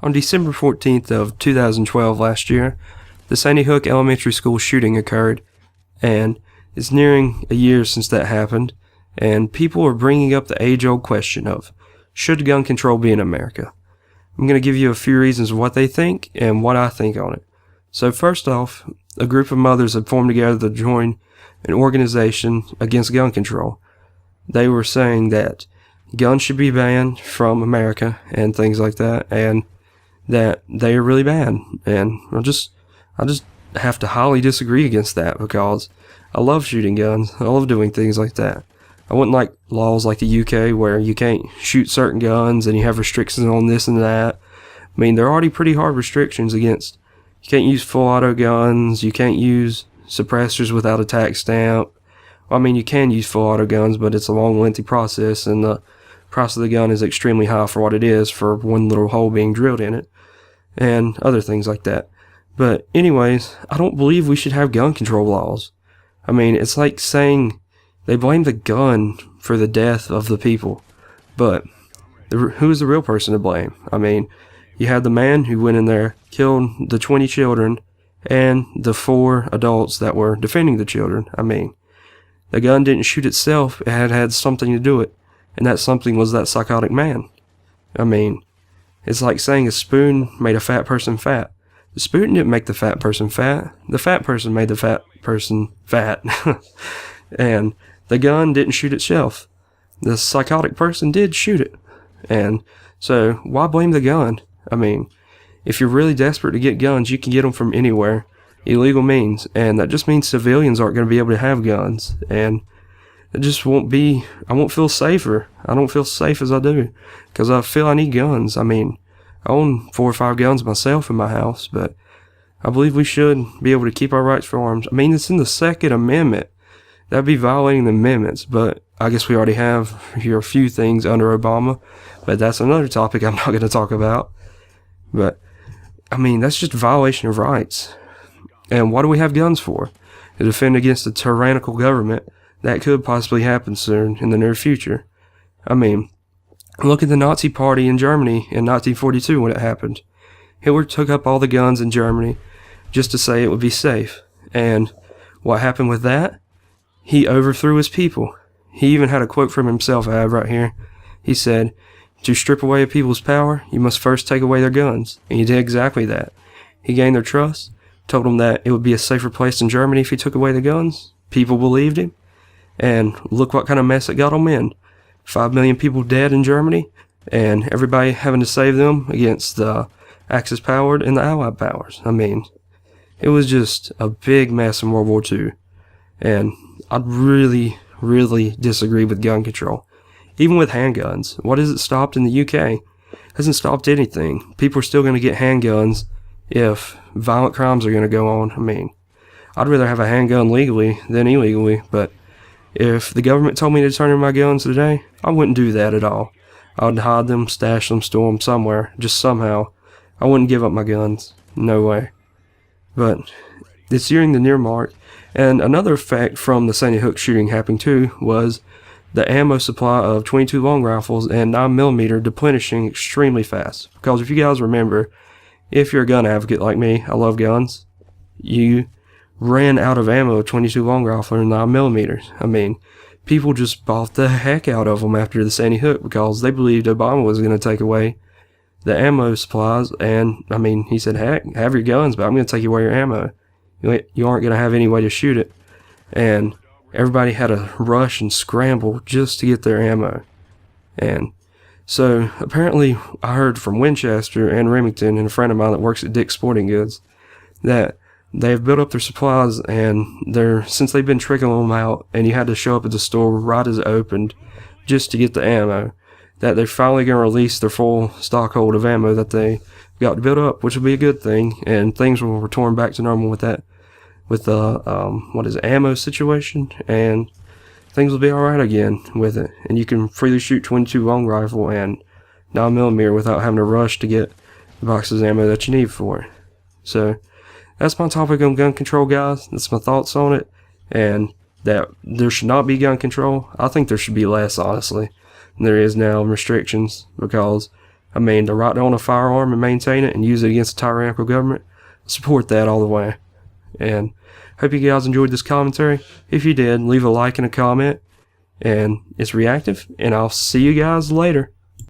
On December 14th of 2012 last year, the Sandy Hook Elementary School shooting occurred, and it's nearing a year since that happened, and people are bringing up the age-old question of, should gun control be in America? I'm going to give you a few reasons of what they think and what I think on it. So first off, a group of mothers had formed together to join an organization against gun control. They were saying that guns should be banned from America and things like that, and that they are really bad. And I just have to highly disagree against that, because I love shooting guns. I love doing things like that. I wouldn't like laws like the UK where you can't shoot certain guns and you have restrictions on this and that. I mean, there are already pretty hard restrictions against, you can't use full auto guns, you can't use suppressors without a tax stamp. Well, I mean, you can use full auto guns, but it's a long, lengthy process, and the price of the gun is extremely high for what it is, for one little hole being drilled in it, and other things like that. But anyways, I don't believe we should have gun control laws. I mean, it's like saying they blame the gun for the death of the people, but who is the real person to blame? I mean, you had the man who went in there, killed the 20 children, and the 4 adults that were defending the children. I mean, the gun didn't shoot itself, it had something to do it, and that something was that psychotic man. I mean, it's like saying a spoon made a fat person fat. The spoon didn't make the fat person fat, the fat person made the fat person fat. And the gun didn't shoot itself. The psychotic person did shoot it. And so, why blame the gun? I mean, if you're really desperate to get guns, you can get them from anywhere, illegal means, and that just means civilians aren't going to be able to have guns, and it just won't be, I won't feel safer. I don't feel safe as I do, because I feel I need guns. I mean, I own 4 or 5 guns myself in my house, but I believe we should be able to keep our rights for arms. I mean, it's in the Second Amendment. That'd be violating the amendments, but I guess we already have here a few things under Obama, but that's another topic I'm not going to talk about. But, I mean, that's just a violation of rights. And what do we have guns for? To defend against a tyrannical government that could possibly happen soon in the near future. I mean, look at the Nazi Party in Germany in 1942 when it happened. Hitler took up all the guns in Germany just to say it would be safe. And what happened with that? He overthrew his people. He even had a quote from himself I have right here. He said, "To strip away a people's power, you must first take away their guns." And he did exactly that. He gained their trust, told them that it would be a safer place in Germany if he took away the guns. People believed him. And look what kind of mess it got them in. 5 million people dead in Germany, and everybody having to save them against the Axis power and the Allied powers. I mean, it was just a big mess in World War II. And I really, really disagree with gun control. Even with handguns. What has it stopped in the UK? It hasn't stopped anything. People are still going to get handguns if violent crimes are going to go on. I mean, I'd rather have a handgun legally than illegally, but if the government told me to turn in my guns today, I wouldn't do that at all. I would hide them, stash them, store them somewhere, just somehow. I wouldn't give up my guns. No way. But it's nearing the near mark, and another effect from the Sandy Hook shooting happening too was the ammo supply of 22 long rifles and 9mm deplenishing extremely fast. Because if you guys remember, if you're a gun advocate like me, I love guns, you ran out of ammo of 22 long rifle and 9mm. I mean, people just bought the heck out of them after the Sandy Hook because they believed Obama was going to take away the ammo supplies. And I mean, he said, heck, have your guns, but I'm going to take away your ammo. You aren't going to have any way to shoot it. And everybody had to rush and scramble just to get their ammo. And so apparently I heard from Winchester and Remington and a friend of mine that works at Dick's Sporting Goods that they've built up their supplies, and since they've been trickling them out and you had to show up at the store right as it opened just to get the ammo, that they're finally going to release their full stockhold of ammo that they got to build up, which will be a good thing, and things will return back to normal with that, with the ammo situation, and things will be alright again with it, and you can freely shoot 22 long rifle and 9mm without having to rush to get the boxes of ammo that you need for it. So that's my topic on gun control, guys. That's my thoughts on it, and that there should not be gun control. I think there should be less, honestly, than there is now, restrictions, because I mean, to right to own a firearm and maintain it and use it against a tyrannical government, support that all the way. And hope you guys enjoyed this commentary. If you did, leave a like and a comment. And it's reactive, and I'll see you guys later.